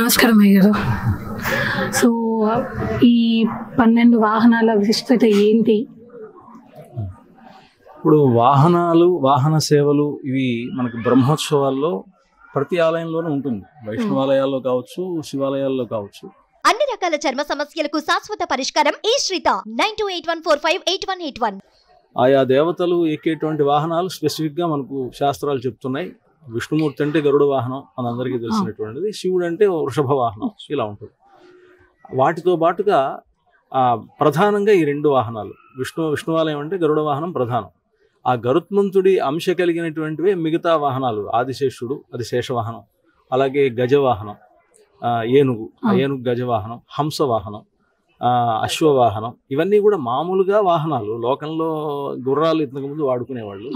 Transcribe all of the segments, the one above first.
నమస్కారం అయ్యారు. సో ఈ 12 వాహనాల విశిష్టత ఏంటి? ఇప్పుడు వాహన సేవలు ఇవి మనకి బ్రహ్మోత్సవాల్లో ప్రతి ఆలయంలోనూ ఉంటుంది. వైష్ణవాలయాల్లో కావచ్చు, శివాలయాల్లో కావచ్చు. అన్ని రకాల చర్మ సమస్యలకు శాశ్వత పరిష్కారం ఈ శ్రీత 9281458181. ఆయా దేవతలు ఎక్కేటువంటి వాహనాలు స్పెసిఫిక్గా మనకు శాస్త్రాలు చెప్తున్నాయి. విష్ణుమూర్తి అంటే గరుడ వాహనం మనందరికీ తెలిసినటువంటిది, శివుడు అంటే వృషభ వాహనం, ఇలా ఉంటుంది. వాటితో పాటుగా ప్రధానంగా ఈ 2 వాహనాలు, విష్ణువాలయం అంటే గరుడ వాహనం ప్రధానం. ఆ గరుత్మంతుడి అంశ కలిగినటువంటివే మిగతా వాహనాలు. ఆదిశేషుడు, అది శేషవాహనం. అలాగే గజవాహనం, ఏనుగు గజవాహనం, హంసవాహనం, అశ్వవాహనం, ఇవన్నీ కూడా మామూలుగా వాహనాలు. లోకంలో గుర్రాలు ఇంతకుముందు వాడుకునేవాళ్ళు.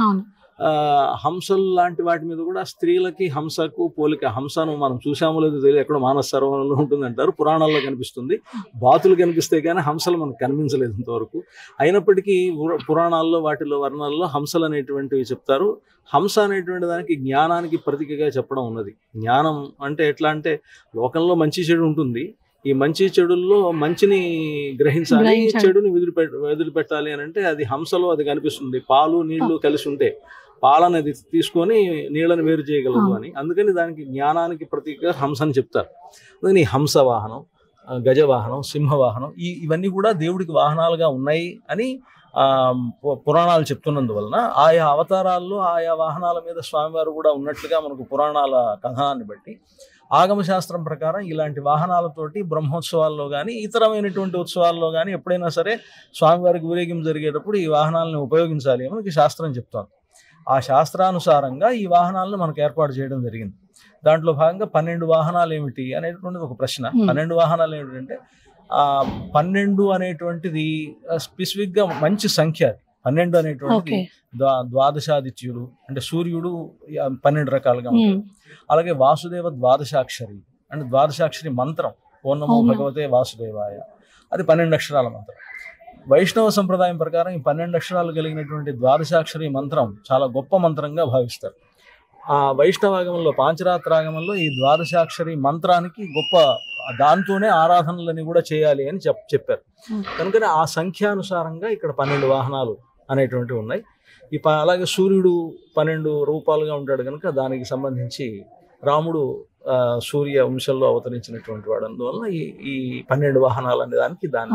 హంసలు లాంటి వాటి మీద కూడా స్త్రీలకి హంసకు పోలిక. హంసను మనం చూసామో లేదో తెలియదు, ఎక్కడో మానస సరోవరంలో ఉంటుందంటారు, పురాణాల్లో కనిపిస్తుంది. బాతులు కనిపిస్తే కానీ హంసలు మనకు కనిపించలేదు ఇంతవరకు. అయినప్పటికీ పురాణాల్లో వాటిలో వర్ణాల్లో హంసలు అనేటువంటివి చెప్తారు. హంస అనేటువంటి దానికి జ్ఞానానికి ప్రతీకగా చెప్పడం ఉన్నది. జ్ఞానం అంటే ఎట్లా అంటే, లోకంలో మంచి చెడు ఉంటుంది. ఈ మంచి చెడుల్లో మంచిని గ్రహించాలి, చెడుని వదిలిపెట్టాలి అని అంటే అది హంసలో అది కనిపిస్తుంది. పాలు నీళ్లు కలిసి ఉంటే పాలను అది తీసుకొని నీళ్ళని వేరు చేయగలదు అని. అందుకని దానికి జ్ఞానానికి ప్రతీకగా హంస అని చెప్తారు. అందుకని హంస వాహనం, గజవాహనం, సింహవాహనం, ఇవన్నీ కూడా దేవుడికి వాహనాలుగా ఉన్నాయి అని పురాణాలు చెప్తున్నందువలన ఆయా అవతారాల్లో ఆయా వాహనాల మీద స్వామివారు కూడా ఉన్నట్లుగా మనకు పురాణాల కథనాన్ని బట్టి ఆగమ శాస్త్రం ప్రకారం ఇలాంటి వాహనాలతోటి బ్రహ్మోత్సవాల్లో కానీ ఇతరమైనటువంటి ఉత్సవాల్లో కానీ ఎప్పుడైనా సరే స్వామివారికి ఊరేగింపు జరిగేటప్పుడు ఈ వాహనాలను ఉపయోగించాలి అని మనకి శాస్త్రం చెప్తాను. ఆ శాస్త్రానుసారంగా ఈ వాహనాలను మనకు ఏర్పాటు చేయడం జరిగింది. దాంట్లో భాగంగా 12 వాహనాలు ఏమిటి అనేటువంటిది ఒక ప్రశ్న. 12 వాహనాలు ఏమిటంటే 12 అనేటువంటిది స్పెసిఫిక్గా మంచి సంఖ్య. 12 అనేటువంటిది ద్వాదశాదిత్యులు అంటే సూర్యుడు 12 రకాలుగా ఉంటాడు. అలాగే వాసుదేవ ద్వాదశాక్షరి అంటే ద్వాదశాక్షరి మంత్రం, ఓం నమో భగవతే వాసుదేవాయ, అది 12 అక్షరాల మంత్రం. వైష్ణవ సంప్రదాయం ప్రకారం ఈ 12 అక్షరాలు కలిగినటువంటి ద్వాదశాక్షరి మంత్రం చాలా గొప్ప మంత్రంగా భావిస్తారు. ఆ వైష్ణవాగమంలో, పాంచరాత్రాగమంలో ఈ ద్వాదశాక్షరి మంత్రానికి గొప్ప, దాంతోనే ఆరాధనలని కూడా చేయాలి అని చెప్పారు. కనుకనే ఆ సంఖ్యానుసారంగా ఇక్కడ 12 వాహనాలు అనేటువంటివి ఉన్నాయి. అలాగే సూర్యుడు 12 రూపాలుగా ఉంటాడు కనుక దానికి సంబంధించి రాముడు సూర్య వంశంలో అవతరించినటువంటి వాడు, అందువల్ల ఈ 12 వాహనాలు అనే దానికి దాని